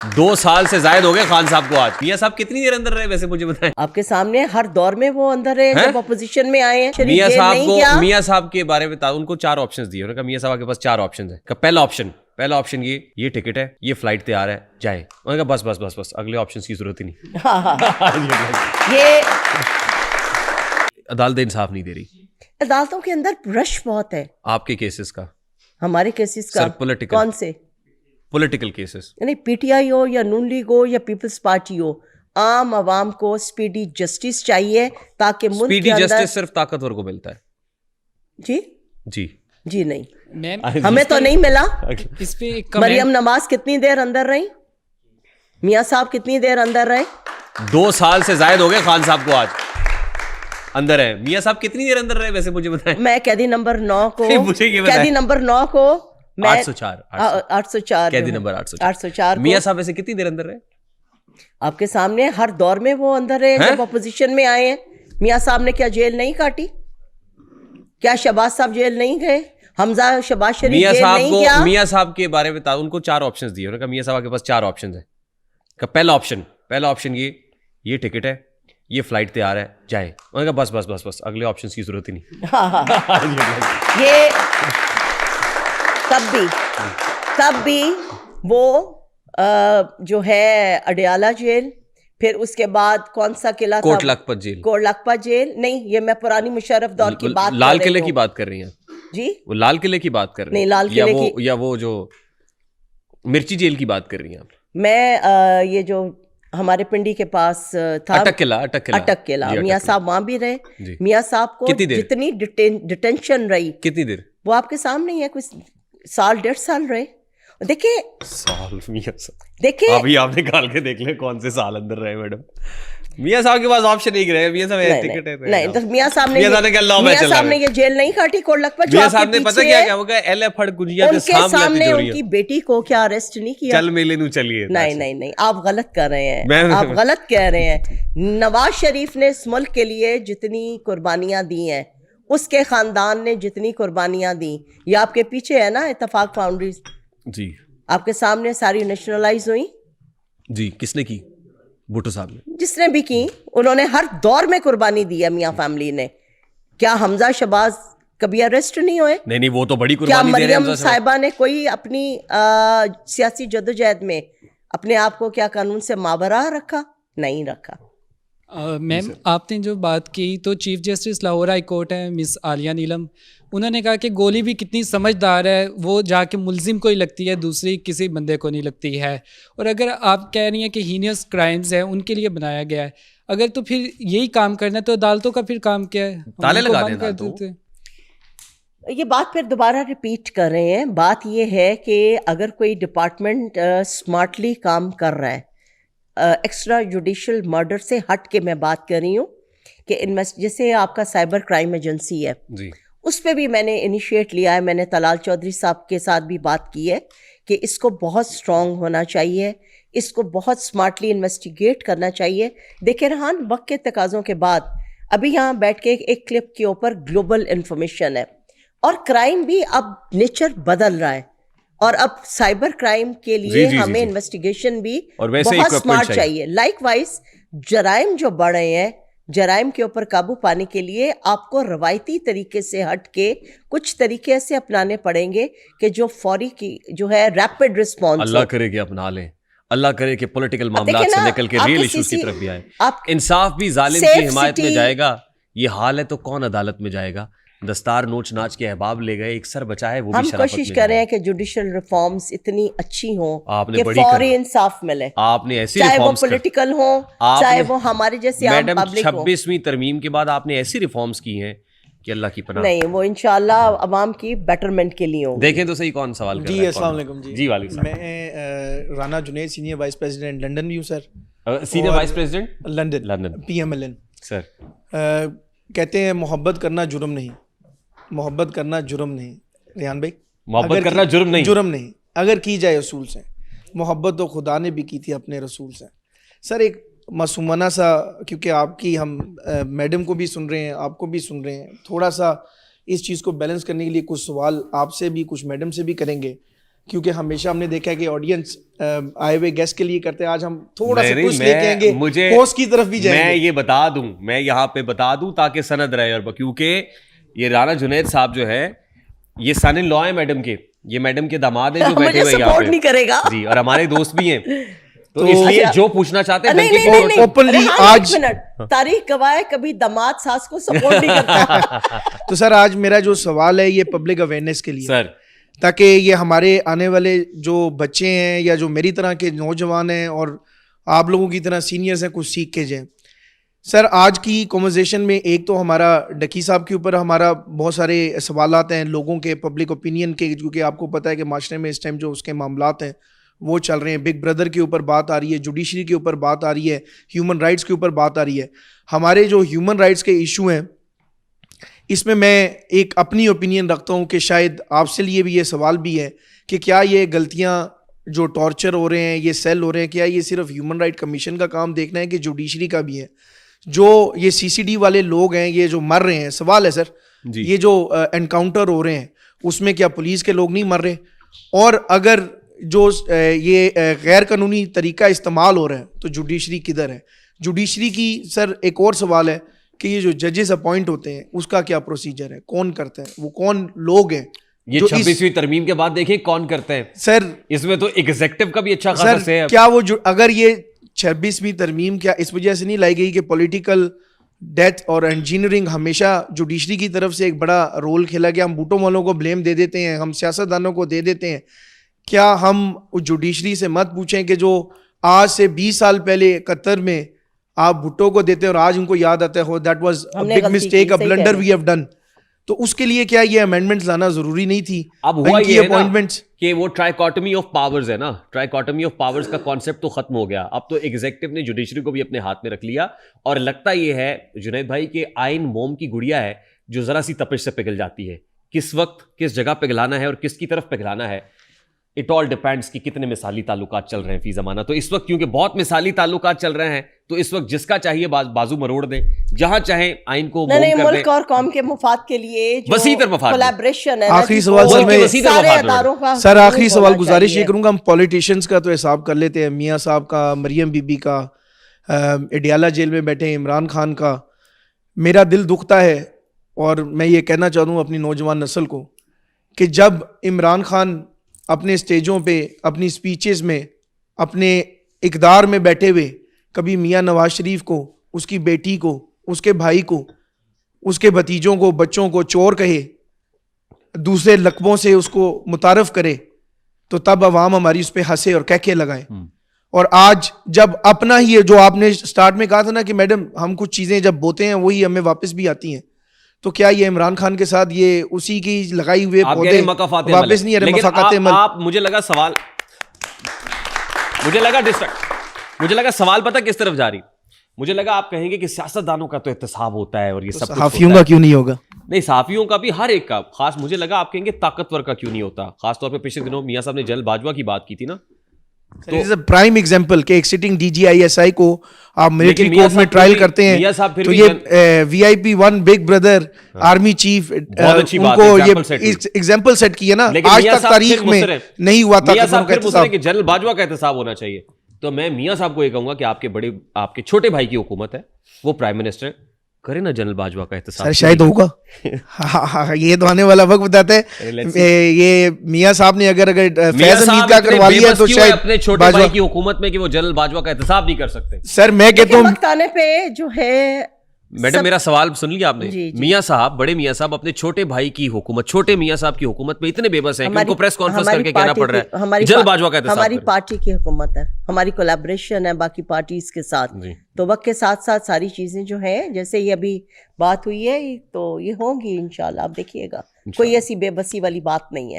2 سال سے زائد ہو گئے خان صاحب کو. آج میاں صاحب کتنی دیر اندر رہے ویسے مجھے بتائیں؟ آپ کے سامنے ہر دور میں وہ اندر رہے جب اپوزیشن میں آئے ہیں. میاں صاحب کے بارے میں ان کو 4 آپشنز دیے. انہوں نے کہا میاں صاحب کے پاس 4 آپشنز ہیں. پہلا آپشن یہ ٹکٹ ہے, یہ فلائٹ تیار ہے, جائیں. انہوں نے کہا بس اگلے آپشنز کی ضرورت ہی نہیں. یہ عدالت انصاف نہیں دے رہی. عدالتوں کے اندر رش بہت ہے. آپ کے کیسز کا, ہمارے کیسز کا کون سے پولیٹیکل کیسز, یعنی پی ٹی آئی ہو یا نون لیگ ہو یا پیپلز پارٹی ہو, عام عوام کو اسپیڈی جسٹس چاہیے تاکہ ملک کے اندر. جسٹس صرف طاقتور کو ملتا ہے. جی نہیں, ہمیں تو نہیں ملا. اس پہ مریم نواز کتنی دیر اندر رہی, میاں صاحب کتنی دیر اندر رہے؟ 2 سال سے زائد ہو گئے خان صاحب کو آج اندر ہے. میاں صاحب کتنی دیر اندر رہے ویسے مجھے بتائیں؟ میں قیدی نمبر 9 کو قیدی نمبر 9 کو 804 قیدی نمبر 804. میاں صاحب ویسے کتنی دیر اندر رہے؟ آپ کے سامنے ہر دور میں وہ اندر رہے جب اپوزیشن میں آئے ہیں. میاں صاحب نے کیا جیل نہیں کاٹی؟ کیا شہباز صاحب جیل نہیں گئے؟ حمزہ شہباز شریف جیل نہیں گیا؟ میاں صاحب کے بارے میں ان کو 4 آپشنز دیے. انہوں نے کہا میاں صاحب کے پاس 4 آپشنز ہیں. پہلا آپشن یہ ٹکٹ ہے, یہ فلائٹ تیار ہے, جائیں. انہوں نے کہا بس اگلے آپشنز کی ضرورت ہی نہیں. یہ تب بھی وہ جو ہے اڈیالہ جیل, پھر اس کے بعد کون سا قلعہ تھا, کوٹ لکھپت جیل نہیں, یہ میں پرانی مشرف دور کی بات, لال قلعے کی بات کر رہی ہیں جی, وہ لال قلعے کی بات کر رہی ہیں, لال قلعے کی, یا وہ جو مرچی جیل کی بات کر رہی ہیں آپ؟ میں یہ جو ہمارے پنڈی کے پاس تھا اٹک قلعہ, میاں صاحب وہاں بھی رہے. میاں صاحب کو جتنی ڈیٹینشن رہی, کتنی دیر, وہ آپ کے سامنے ہی ہے, کچھ 1.5 سال رہے. دیکھیں ابھی آپ نکال کے دیکھ لیں کون سے سال اندر رہے میڈم. میاں صاحب کے پاس آپشن نہیں رہے. میاں صاحب ٹکٹ ہے نہیں, تو میاں صاحب نے یہ جیل نہیں کاٹی کوٹ لکھپت. میاں صاحب نے پتہ کیا کیا ہوگا, ایل پھڑ گجیا ان کے سامنے ان کی بیٹی کو کیا اریسٹ نہیں کیا؟ چل میلے نو چلیے. نہیں, آپ غلط کر رہے ہیں, آپ غلط کہہ رہے ہیں. نواز شریف نے اس ملک کے لیے جتنی قربانیاں دی ہیں, اس کے خاندان نے جتنی قربانیاں دی, یہ آپ کے پیچھے ہے نا اتفاق فاؤنڈریز جی, آپ کے سامنے ساری نیشنلائز ہوئی. جی کس نے کی؟ بھٹو صاحب نے. جس نے بھی کی, انہوں نے ہر دور میں قربانی دی ہے میاں فیملی نے. کیا حمزہ شہباز کبھی اریسٹ نہیں ہوئے؟ نہیں, وہ تو بڑی قربانی دے رہے ہیں. مریم صاحبہ نے کوئی اپنی سیاسی جدوجہد میں اپنے آپ کو کیا قانون سے مابراہ رکھا؟ نہیں رکھا. میم آپ نے جو بات کی, تو chief justice Lahore high court ہے مس عالیہ نیلم, انہوں نے کہا کہ گولی بھی کتنی سمجھدار ہے, وہ جا کے ملزم کو ہی لگتی ہے, دوسری کسی بندے کو نہیں لگتی ہے. اور اگر آپ کہہ رہی ہیں کہ ہینیس کرائمز ہیں ان کے لیے بنایا گیا ہے, اگر تو پھر یہی کام کرنا ہے تو عدالتوں کا پھر کام کیا ہے؟ تالے لگا دیں. یہ بات پھر دوبارہ ریپیٹ کر رہے ہیں. بات یہ ہے کہ اگر کوئی ڈپارٹمنٹ اسمارٹلی کام کر رہا ہے, ایکسٹرا جوڈیشل مرڈر سے ہٹ کے میں بات کر رہی ہوں کہ جیسے آپ کا سائبر کرائم ایجنسی ہے, اس پہ بھی میں نے انیشیٹ لیا ہے. میں نے طلال چودھری صاحب کے ساتھ بھی بات کی ہے کہ اس کو بہت اسٹرانگ ہونا چاہیے, اس کو بہت اسمارٹلی انویسٹیگیٹ کرنا چاہیے. دیکھیں رحان, وقت کے تقاضوں کے بعد ابھی یہاں بیٹھ کے ایک کلپ کے اوپر گلوبل انفارمیشن ہے, اور کرائم بھی اب نیچر بدل رہا ہے, اور اب سائبر کرائم کے لیے ہمیں انویسٹیگیشن بھی بہت اسمارٹ چاہیے. لائک وائز جرائم جو بڑھ رہے ہیں, جرائم کے اوپر قابو پانے کے لیے آپ کو روایتی طریقے سے ہٹ کے کچھ طریقے ایسے اپنانے پڑیں گے کہ جو فوری کی جو ہے ریپڈ رسپانس. اللہ کرے کہ اپنا لیں, اللہ کرے کہ پولیٹیکل معاملات سے نکل کے ریئل ایشوز کی طرف بھی آئے. انصاف بھی ظالم کی حمایت میں جائے گا. یہ حال ہے تو کون عدالت میں جائے گا؟ دستار نوچ ناچ کے احباب لے گئے, ایک سر بچا ہے وہ بھی شرافت میں. ہم کوشش کر رہے ہیں کہ جوڈیشل ریفارمز اتنی اچھی ہوں کہ فوری انصاف ملے. آپ نے ایسی چاہے وہ پولیٹیکل ہوں, چاہے وہ ہمارے جیسے عام پبلک ہوں. 26ویں ترمیم کے بعد آپ نے ایسی ریفارمز کی ہیں کہ اللہ کی پناہ. نہیں, وہ انشاءاللہ عوام کی بیٹرمنٹ کے لیے ہوں. دیکھیں تو صحیح کون سوال کر رہا ہے. جی السلام علیکم. جی وعلیکم السلام. میں Rana Junaid, senior vice president London بھی ہوں sir. Senior vice president London PMLN sir. کہتے ہیں محبت کرنا جرم نہیں, محبت کرنا جرم نہیں. ریحان بھائی, محبت کرنا جرم نہیں اگر کی جائے اصول سے. محبت تو خدا نے بھی کی تھی اپنے رسول سے. سر ایک معصومانہ سا, کیونکہ آپ کی ہم میڈم کو بھی سن رہے ہیں, آپ کو بھی سن رہے ہیں, تھوڑا سا اس چیز کو بیلنس کرنے کے لیے کچھ سوال آپ سے بھی کچھ میڈم سے بھی کریں گے. کیونکہ ہمیشہ ہم نے دیکھا ہے کہ آڈینس آئے ہوئے گیسٹ کے لیے کرتے ہیں. آج ہم تھوڑا سا کچھ لے کے آئیں گے, ہوسٹ کی طرف بھی جائیں گے. میں یہ بتا دوں, میں یہاں پہ بتا دوں تاکہ سند رہے, اور کیونکہ یہ رانا جنید صاحب جو ہے یہ سن ان لا ہیں میڈم کے, یہ میڈم کے داماد ہیں جو بیٹھے ہوئے یہاں پہ, نہیں کرے گا جی, اور ہمارے دوست بھی ہیں, تو اس لیے جو پوچھنا چاہتے ہیں اوپنلی آج تاریخ گواہ کبھی داماد ساس کو سپورٹ نہیں کرتا. تو سر آج میرا جو سوال ہے یہ پبلک اویئرنیس کے لیے سر, تاکہ یہ ہمارے آنے والے جو بچے ہیں یا جو میری طرح کے نوجوان ہیں اور آپ لوگوں کی طرح سینئرز ہیں کچھ سیکھ کے جائیں. سر آج کی کنورسیشن میں ایک تو ہمارا ڈکی صاحب کے اوپر ہمارا بہت سارے سوالات ہیں لوگوں کے, پبلک اوپینین کے, کیونکہ آپ کو پتہ ہے کہ معاشرے میں اس ٹائم جو اس کے معاملات ہیں وہ چل رہے ہیں. بگ بردر کے اوپر بات آ رہی ہے, جوڈیشری کے اوپر بات آ رہی ہے, ہیومن رائٹس کے اوپر بات آ رہی ہے. ہمارے جو ہیومن رائٹس کے ایشو ہیں اس میں ایک اپنی اوپینین رکھتا ہوں کہ شاید آپ سے لیے بھی یہ سوال بھی ہے کہ کیا یہ غلطیاں جو ٹارچر ہو رہے ہیں, یہ سیل ہو رہے ہیں, کیا یہ صرف ہیومن رائٹ کمیشن کا کام دیکھنا ہے کہ جوڈیشری کا بھی ہے؟ جو یہ سی سی ڈی والے لوگ ہیں یہ جو مر رہے ہیں, سوال ہے سر یہ جو انکاؤنٹر ہو رہے ہیں اس میں کیا پولیس کے لوگ نہیں مر رہے؟ اور اگر جو یہ غیر قانونی طریقہ استعمال ہو رہا ہے تو جوڈیشری کدھر ہے؟ جوڈیشری کی سر ایک اور سوال ہے کہ یہ جو ججز اپوائنٹ ہوتے ہیں اس کا کیا پروسیجر ہے, کون کرتا ہے, وہ کون لوگ ہیں؟ یہ 26ویں ترمیم کے بعد دیکھیں کون کرتے ہیں سر, اس میں تو ایگزیکٹو کا بھی اچھا خاصا سے ہے. کیا وہ اگر یہ 26ویں ترمیم کیا اس وجہ سے نہیں لائی گئی کہ پولیٹیکل ڈیتھ اور انجینئرنگ ہمیشہ جوڈیشری کی طرف سے ایک بڑا رول کھیلا گیا؟ ہم بھٹو والوں کو بلیم دے دیتے ہیں, ہم سیاستدانوں کو دے دیتے ہیں. کیا ہم جوڈیشری سے مت پوچھیں کہ جو آج سے 20 سال پہلے قطر میں آپ بھٹو کو دیتے اور آج ان کو یاد آتا ہے that was a big mistake, a blunder we have done, تو اس کے لیے کیا یہ امینڈمنٹس لانا ضروری نہیں تھی؟ اب ہوا یہ ہے نا کہ وہ ٹرائیکاٹمی آف پاورز ہے نا, ٹرائیکاٹمی آف پاورز کا کانسیپٹ تو ختم ہو گیا. اب تو ایگزیکٹو نے جوڈیشری کو بھی اپنے ہاتھ میں رکھ لیا, اور لگتا یہ ہے جنید بھائی کہ آئین موم کی گڑیا ہے جو ذرا سی تپش سے پگھل جاتی ہے. کس وقت کس جگہ پگھلانا ہے اور کس کی طرف پگھلانا ہے, اٹ آل ڈیپینڈس کہ کتنے مثالی تعلقات چل رہے ہیں فی زمانہ. تو اس وقت کیونکہ بہت مثالی تعلقات چل رہے ہیں تو اس وقت جس کا چاہیے بازو مروڑ دیں, جہاں چاہیں آئین کو موم کر دیں. ملک اور قوم کے مفاد کے لیے وسیع تر مفاد, کولیبریشن ہے. آخری سوال سر آخری سوال گزارش یہ کروں گا, ہم پولیٹیشینز کا تو حساب کر لیتے ہیں, میاں صاحب کا, مریم بی بی کا, اڈیالہ جیل میں بیٹھے عمران خان کا. میرا دل دکھتا ہے اور میں یہ کہنا چاہتا ہوں اپنی نوجوان نسل کو کہ جب عمران خان اپنے اسٹیجوں پہ, اپنی اسپیچز میں, اپنے اقدار میں بیٹھے ہوئے کبھی میاں نواز شریف کو, اس کی بیٹی کو, اس کے بھائی کو, اس کے بھتیجوں کو, بچوں کو چور کہے, دوسرے لقبوں سے اس کو متعارف کرے, تو تب عوام ہماری اس پہ ہنسے اور کہکے لگائے. اور آج جب اپنا ہی جو آپ نے سٹارٹ میں کہا تھا نا کہ میڈم ہم کچھ چیزیں جب بوتے ہیں وہی ہمیں واپس بھی آتی ہیں, تو کیا یہ عمران خان کے ساتھ یہ اسی کی لگائی ہوئے پودے واپس نہیں آ رہے؟ مفاقات عمل. آپ مجھے لگا سوال, مجھے لگا سوال پتہ کس طرف جا رہی, مجھے لگا آپ کہیں گے کہ سیاستدانوں کا تو احتساب ہوتا ہے اور یہ سب, صحافیوں کا کیوں نہیں ہوگا؟ نہیں, صحافیوں کا بھی, ہر ایک کا. خاص مجھے لگا آپ کہیں گے طاقتور کا کیوں نہیں ہوتا, خاص طور پہ پچھلے دنوں میاں صاحب نے جنرل باجوہ کی بات کی تھی نا, پرائم ایگزامپل کہ ایک sitting D G I S I کو آپ ملٹری کورٹ میں ٹرائل کرتے ہیں, تو یہ V I P one big brother army chief ان کو یہ ایگزامپل سیٹ کی ہے نا, آج تک تاریخ میں نہیں ہوا تھا کہ جنرل باجوہ کا احتساب ہونا چاہیے. تو میں میاں صاحب کو یہ کہوں گا کہ آپ کے چھوٹے بھائی کی حکومت ہے, وہ پرائم منسٹر کرے نا جنرل باجوہ کا احتساب. شاید ہوگا, یہ تو آنے والا وقت بتاتا ہے. یہ میاں صاحب نے اگر فیض حمید کا کروا لیا تو شاید اپنے چھوٹے بھائی کی حکومت میں کہ وہ جنرل باجوہ کا احتساب نہیں کر سکتے. سر میں کہتا ہوں وقت آنے پہ جو ہے, میڈم میرا سوال سن لیا آپ نے, میاں صاحب, بڑے میاں صاحب اپنے چھوٹے بھائی کی حکومت, چھوٹے میاں صاحب کی حکومت میں اتنے بے بس ہیں کہ ان کو پریس کانفرنس کر کے کہنا پڑ رہا ہے جنرل باجوہ کا احتساب. ہماری پارٹی کی حکومت ہے, ہماری کولیبریشن ہے باقی پارٹیز کے ساتھ, تو وقت کے ساتھ ساتھ ساری چیزیں جو ہیں جیسے یہ ابھی بات ہوئی ہے تو یہ ہوں گی انشاءاللہ. آپ دیکھیے گا کوئی ایسی بے بسی والی بات نہیں ہے.